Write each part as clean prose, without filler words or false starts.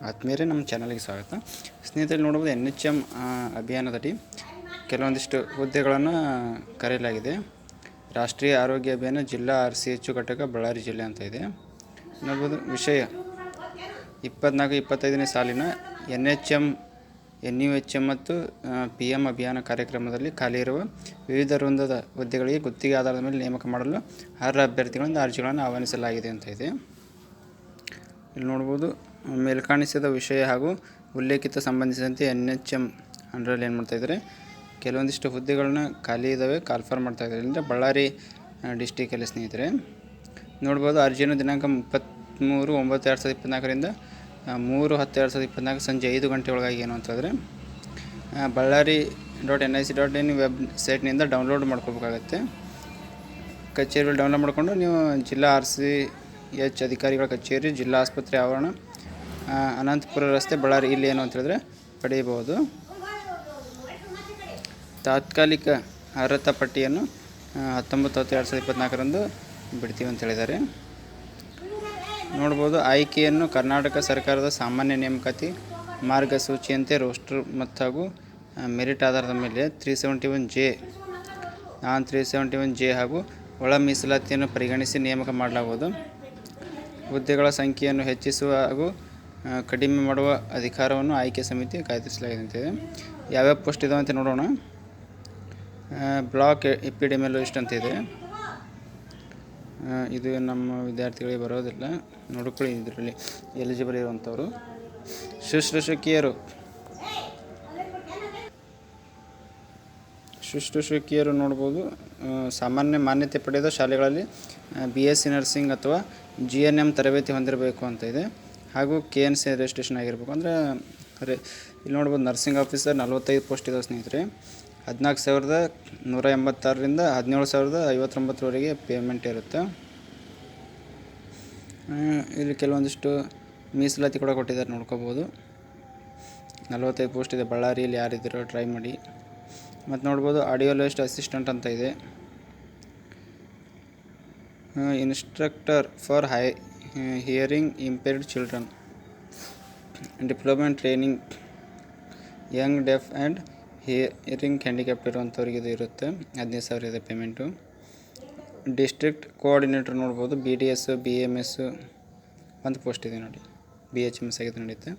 ಆತ್ಮೀಯರೇ, ನಮ್ಮ ಚಾನಲ್ಗೆ ಸ್ವಾಗತ. ಸ್ನೇಹಿತರೆ, ನೋಡ್ಬೋದು NHM ಅಭಿಯಾನದಡಿ ಕೆಲವೊಂದಿಷ್ಟು ಹುದ್ದೆಗಳನ್ನು ಕರೆಯಲಾಗಿದೆ. ರಾಷ್ಟ್ರೀಯ ಆರೋಗ್ಯ ಅಭಿಯಾನ ಜಿಲ್ಲಾ RCH ಘಟಕ ಬಳ್ಳಾರಿ ಜಿಲ್ಲೆ ಅಂತ ಇದೆ. ನೋಡ್ಬೋದು ವಿಷಯ 24-25ನೇ ಸಾಲಿನ NHM, NUHM ಮತ್ತು PM ಅಭಿಯಾನ ಕಾರ್ಯಕ್ರಮದಲ್ಲಿ ಖಾಲಿ ಇರುವ ವಿವಿಧ ವೃಂದದ ಹುದ್ದೆಗಳಿಗೆ ಗುತ್ತಿಗೆ ಆಧಾರದ ಮೇಲೆ ನೇಮಕ ಮಾಡಲು ಅರ್ಹ ಅಭ್ಯರ್ಥಿಗಳಿಂದ ಅರ್ಜಿಗಳನ್ನು ಆಹ್ವಾನಿಸಲಾಗಿದೆ ಅಂತ ಇದೆ. ಇಲ್ಲಿ ನೋಡ್ಬೋದು ಮೇಲ್ಕಾಣಿಸಿದ ವಿಷಯ ಹಾಗೂ ಉಲ್ಲೇಖಿತ ಸಂಬಂಧಿಸಿದಂತೆ NHM ಅಂಡರಲ್ಲಿ ಏನು ಮಾಡ್ತಾಯಿದ್ದಾರೆ, ಕೆಲವೊಂದಿಷ್ಟು ಹುದ್ದೆಗಳನ್ನ ಖಾಲಿ ಇದ್ದಾವೆ, ಕಾಲ್ಫರ್ ಮಾಡ್ತಾಯಿದ್ದಾರೆ. ಅಂದರೆ ಬಳ್ಳಾರಿ ಡಿಸ್ಟಿಕಲ್ಲಿ ಸ್ನೇಹಿತರೆ ನೋಡ್ಬೋದು. ಅರ್ಜಿಯನ್ನು ದಿನಾಂಕ 23/9/2024ರಿಂದ 3/10/2024 ಸಂಜೆ 5 ಗಂಟೆ ಒಳಗಾಗಿ ಏನು ಅಂತಂದರೆ ballari.nic.in ವೆಬ್ಸೈಟ್ನಿಂದ ಡೌನ್ಲೋಡ್ ಮಾಡ್ಕೋಬೇಕಾಗತ್ತೆ. ಕಚೇರಿಯಲ್ಲಿ ಡೌನ್ಲೋಡ್ ಮಾಡಿಕೊಂಡು ನೀವು ಜಿಲ್ಲಾ RCH ಅಧಿಕಾರಿಗಳ ಕಚೇರಿ, ಜಿಲ್ಲಾ ಆಸ್ಪತ್ರೆ ಆವರಣ, ಅನಂತಪುರ ರಸ್ತೆ, ಬಳ್ಳಾರಿ ಇಲ್ಲಿ ಏನು ಅಂತ ಹೇಳಿದ್ರೆ ಪಡೆಯಬಹುದು. ತಾತ್ಕಾಲಿಕ ಅರ್ಹತಾ ಪಟ್ಟಿಯನ್ನು 19/10/2024ರಂದು ಬಿಡ್ತೀವಿ ಅಂತ ಹೇಳಿದ್ದಾರೆ. ನೋಡ್ಬೋದು. ಆಯ್ಕೆಯನ್ನು ಕರ್ನಾಟಕ ಸರ್ಕಾರದ ಸಾಮಾನ್ಯ ನೇಮಕಾತಿ ಮಾರ್ಗಸೂಚಿಯಂತೆ ರೋಸ್ಟರ್ ಹಾಗೂ ಮೆರಿಟ್ ಆಧಾರದ ಮೇಲೆ 371J, ನಾನ್ 371J ಹಾಗೂ ಒಳ ಮೀಸಲಾತಿಯನ್ನು ಪರಿಗಣಿಸಿ ನೇಮಕ ಮಾಡಲಾಗುವುದು. ಹುದ್ದೆಗಳ ಸಂಖ್ಯೆಯನ್ನು ಹೆಚ್ಚಿಸುವ ಹಾಗೂ ಕಡಿಮೆ ಮಾಡುವ ಅಧಿಕಾರವನ್ನು ಆಯ್ಕೆ ಸಮಿತಿ ಕಾಯ್ದಿರಿಸಲಾಗಿದೆ ಅಂತಿದೆ. ಯಾವ್ಯಾವ ಪೋಸ್ಟ್ ಇದಾವೆ ಅಂತ ನೋಡೋಣ. ಬ್ಲಾಕ್ ಎಪಿಡೆಮಿಯಾಲಜಿಸ್ಟ್ ಅಂತ ಇದೆ. ಇದು ನಮ್ಮ ವಿದ್ಯಾರ್ಥಿಗಳಿಗೆ ಬರೋದಿಲ್ಲ, ನೋಡ್ಕೊಳ್ಳಿ. ಇದರಲ್ಲಿ ಎಲಿಜಿಬಲ್ ಇರುವಂಥವ್ರು. ಶುಶ್ರೂಷಕಿಯರು ನೋಡ್ಬೋದು. ಸಾಮಾನ್ಯ ಮಾನ್ಯತೆ ಪಡೆದ ಶಾಲೆಗಳಲ್ಲಿ BSc ನರ್ಸಿಂಗ್ ಅಥವಾ GNM ತರಬೇತಿ ಹೊಂದಿರಬೇಕು ಅಂತ ಇದೆ. ಹಾಗೂ KNC ರಿಜಿಸ್ಟ್ರೇಷನ್ ಆಗಿರಬೇಕು. ಅಂದರೆ ಇಲ್ಲಿ ನೋಡ್ಬೋದು, ನರ್ಸಿಂಗ್ ಆಫೀಸರ್ 45 ಪೋಸ್ಟ್ ಇದಾವೆ ಸ್ನೇಹಿತರೆ. 14,186ರಿಂದ 17,059ವರೆಗೆ ಪೇಮೆಂಟ್ ಇರುತ್ತೆ. ಇಲ್ಲಿ ಕೆಲವೊಂದಿಷ್ಟು ಮೀಸಲಾತಿ ಕೂಡ ಕೊಟ್ಟಿದ್ದಾರೆ, ನೋಡ್ಕೋಬೋದು. 45 ಪೋಸ್ಟ್ ಇದೆ. ಬಳ್ಳಾರಿಯಲ್ಲಿ ಯಾರಿದ್ದೀರೋ ಟ್ರೈ ಮಾಡಿ. ಮತ್ತು ನೋಡ್ಬೋದು, ಆಡಿಯೋಲಜಿಸ್ಟ್ ಅಸಿಸ್ಟೆಂಟ್ ಅಂತ ಇದೆ. Instructor for hearing impaired children, diploma training young deaf and hearing handicapped ಇರುವಂಥವ್ರಿಗೆ ಇದು ಇರುತ್ತೆ. 15,000 ಇದೆ ಪೇಮೆಂಟು. ಡಿಸ್ಟ್ರಿಕ್ಟ್ ಕೋಆರ್ಡಿನೇಟರ್ ನೋಡ್ಬೋದು. BDS, BMS ಒಂದು ಪೋಸ್ಟ್ ಇದೆ ನೋಡಿ. BHMS ಆಗಿದೆ ನಡೆಯುತ್ತೆ.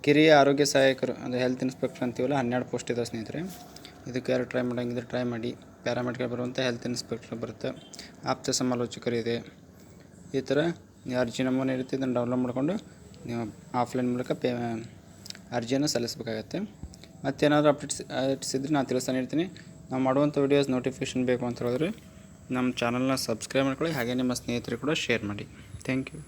ಕಿರಿಯ ಆರೋಗ್ಯ ಸಹಾಯಕರು ಅಂದರೆ ಹೆಲ್ತ್ ಇನ್ಸ್ಪೆಕ್ಟರ್ ಅಂತೀವಲ್ಲ, 12 ಪೋಸ್ಟ್ ಇದೆ ಸ್ನೇಹಿತರೆ. ಇದಕ್ಕೆ ಯಾರು ಟ್ರೈ ಮಾಡೋಂಗಿದ್ರೆ ಟ್ರೈ ಮಾಡಿ. ಪ್ಯಾರಾಮೆಡಿಕಲ್ ಬರುವಂಥ ಹೆಲ್ತ್ ಇನ್ಸ್ಪೆಕ್ಟರ್ ಬರುತ್ತೆ. ಆಪ್ತ ಸಮಾಲೋಚಕರು ಇದೆ. ಈ ಥರ ಅರ್ಜಿ ನಮೂನೆ ಇರುತ್ತೆ. ಇದನ್ನು ಡೌನ್ಲೋಡ್ ಮಾಡಿಕೊಂಡು ನೀವು ಆಫ್ಲೈನ್ ಮೂಲಕ ಅರ್ಜಿಯನ್ನು ಸಲ್ಲಿಸಬೇಕಾಗತ್ತೆ. ಮತ್ತೇನಾದರೂ ಅಪ್ಡೇಟ್ಸ್ ಇದ್ದರೆ ನಾನು ತಿಳಿಸ್ತಾನೆ ಇರ್ತೀನಿ. ನಾವು ಮಾಡುವಂಥ ವೀಡಿಯೋಸ್ ನೋಟಿಫಿಕೇಷನ್ ಬೇಕು ಅಂತ ಹೇಳಿದ್ರೆ ನಮ್ಮ ಚಾನಲ್ನ ಸಬ್ಸ್ಕ್ರೈಬ್ ಮಾಡ್ಕೊಳ್ಳಿ. ಹಾಗೆ ನಿಮ್ಮ ಸ್ನೇಹಿತರು ಕೂಡ ಶೇರ್ ಮಾಡಿ. Thank you.